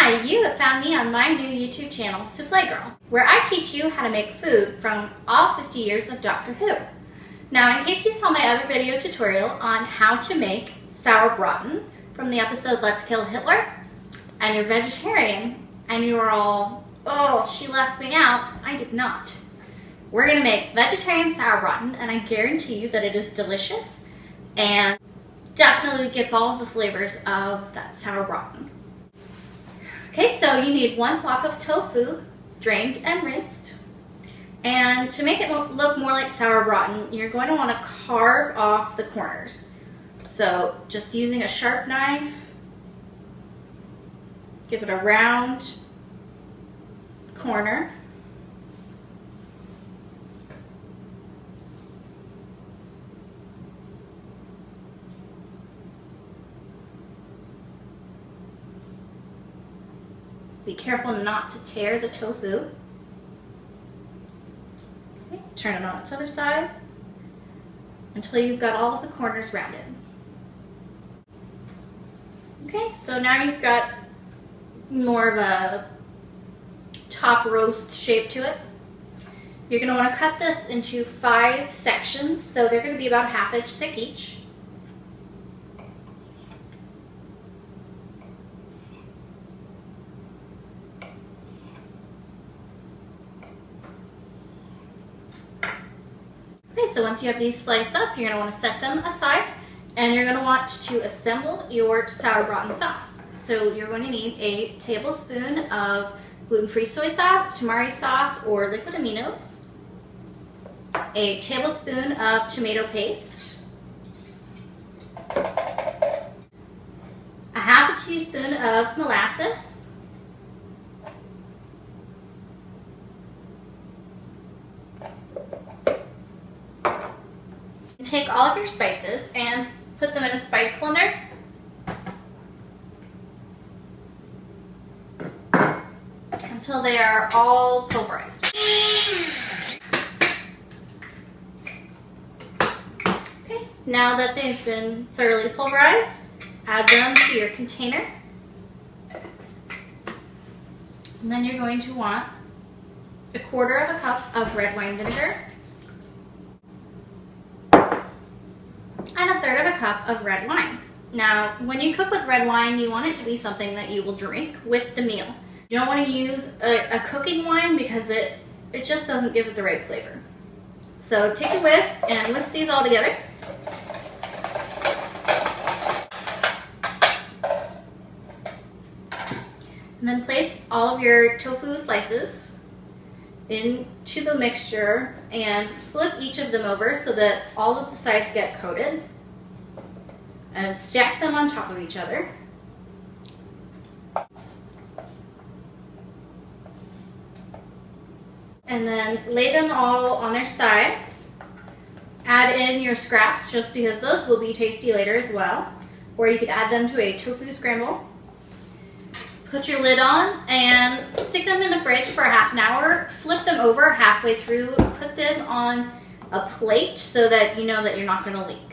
Hi, you have found me on my new YouTube channel, Souffle Girl, where I teach you how to make food from all 50 years of Doctor Who. Now, in case you saw my other video tutorial on how to make Sauerbraten from the episode Let's Kill Hitler, and you're vegetarian, and you were all, oh, she left me out, I did not. We're going to make vegetarian Sauerbraten, and I guarantee you that it is delicious, and definitely gets all of the flavors of that Sauerbraten. Okay, so you need 1 block of tofu, drained and rinsed. And to make it look more like Sauerbraten, you're going to want to carve off the corners. So just using a sharp knife, give it a round corner. Be careful not to tear the tofu. Okay, turn it on its other side until you've got all of the corners rounded. Okay, so now you've got more of a top roast shape to it. You're going to want to cut this into 5 sections, so they're going to be about 1/2 inch thick each. Okay, so once you have these sliced up, you're going to want to set them aside, and you're going to want to assemble your Sauerbraten sauce. So you're going to need a tablespoon of gluten-free soy sauce, Tamari sauce, or Liquid Aminos, a tablespoon of tomato paste, a 1/2 teaspoon of molasses, take all of your spices and put them in a spice blender. Until they are all pulverized. Okay, now that they've been thoroughly pulverized, add them to your container. And then you're going to want 1/4 cup of red wine vinegar and 1/3 cup of red wine. Now, when you cook with red wine, you want it to be something that you will drink with the meal. You don't want to use a cooking wine because it just doesn't give it the right flavor. So take a whisk and whisk these all together. And then place all of your tofu slices into the mixture and flip each of them over so that all of the sides get coated. And stack them on top of each other. And then lay them all on their sides. Add in your scraps just because those will be tasty later as well. Or you could add them to a tofu scramble. Put your lid on and stick them in the fridge for 1/2 hour. Flip them over halfway through. Put them on a plate so that you know that you're not going to leak.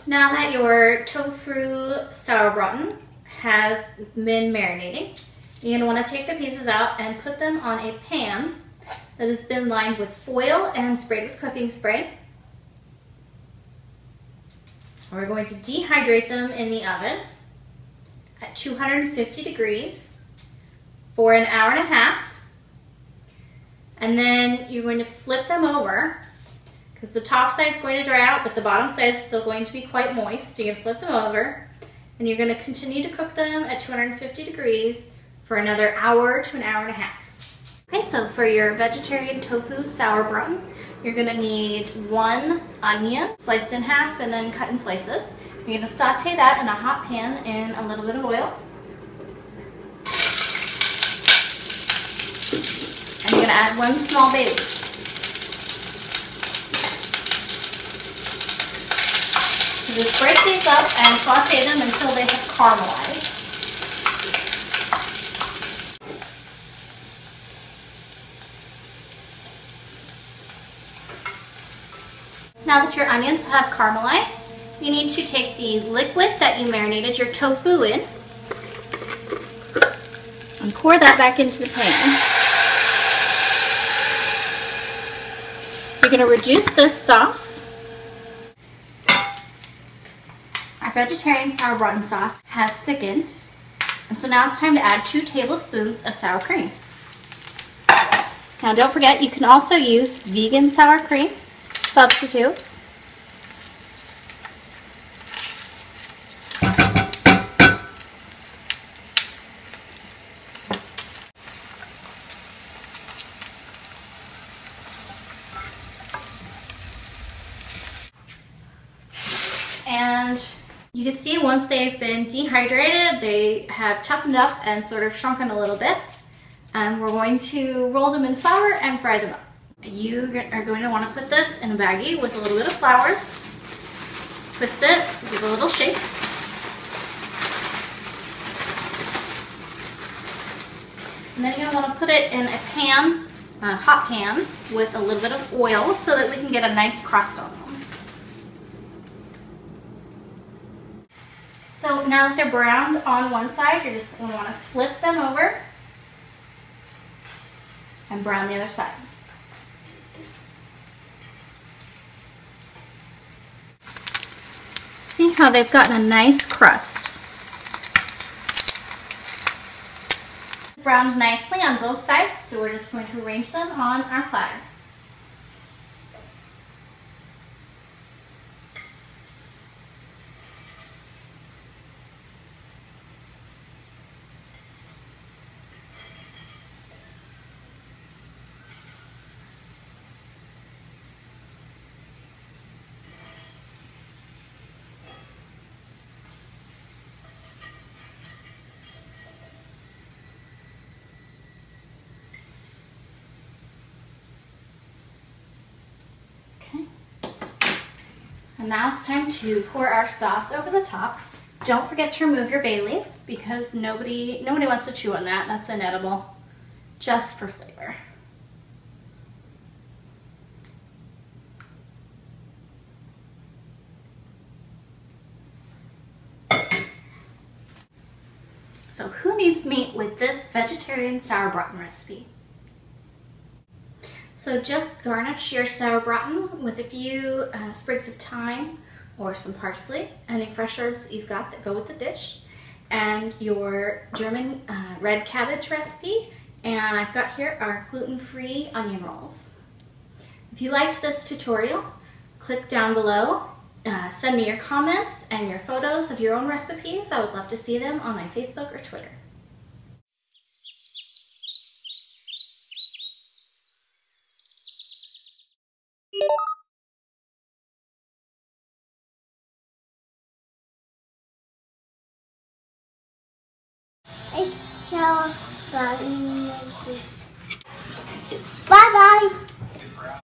Now that your tofu Sauerbraten has been marinating, you're going to want to take the pieces out and put them on a pan that has been lined with foil and sprayed with cooking spray. We're going to dehydrate them in the oven at 250 degrees for 1.5 hours. And then you're going to flip them over because the top side is going to dry out, but the bottom side is still going to be quite moist. So you're going to flip them over, and you're going to continue to cook them at 250 degrees for another 1 hour to 1.5 hours. Okay, so for your vegetarian tofu Sauerbraten, you're going to need 1 onion sliced in half and then cut in slices. You're going to saute that in a hot pan in a little bit of oil. And you're going to add 1 small bay leaf. So just break these up and saute them until they have caramelized. Now that your onions have caramelized, you need to take the liquid that you marinated your tofu in pour that back into the pan. You're going to reduce this sauce. Our vegetarian Sauerbraten sauce has thickened, and so now it's time to add 2 tablespoons of sour cream. Now don't forget, you can also use vegan sour cream substitute. And you can see once they've been dehydrated, they have toughened up and sort of shrunken a little bit. And we're going to roll them in flour and fry them up. You are going to want to put this in a baggie with a little bit of flour. Twist it, give it a little shake. And then you're going to want to put it in a pan, a hot pan, with a little bit of oil so that we can get a nice crust on them. So now that they're browned on one side, you're just going to want to flip them over and brown the other side. See how they've gotten a nice crust. Browned nicely on both sides, so we're just going to arrange them on our platter. And now it's time to pour our sauce over the top. Don't forget to remove your bay leaf because nobody wants to chew on that. That's inedible, just for flavor. So who needs meat with this vegetarian Sauerbraten recipe? So just garnish your Sauerbraten with a few sprigs of thyme or some parsley, any fresh herbs that you've got that go with the dish, and your German red cabbage recipe, and I've got here our gluten-free onion rolls. If you liked this tutorial, click down below, send me your comments and your photos of your own recipes. I would love to see them on my Facebook or Twitter. Bye bye.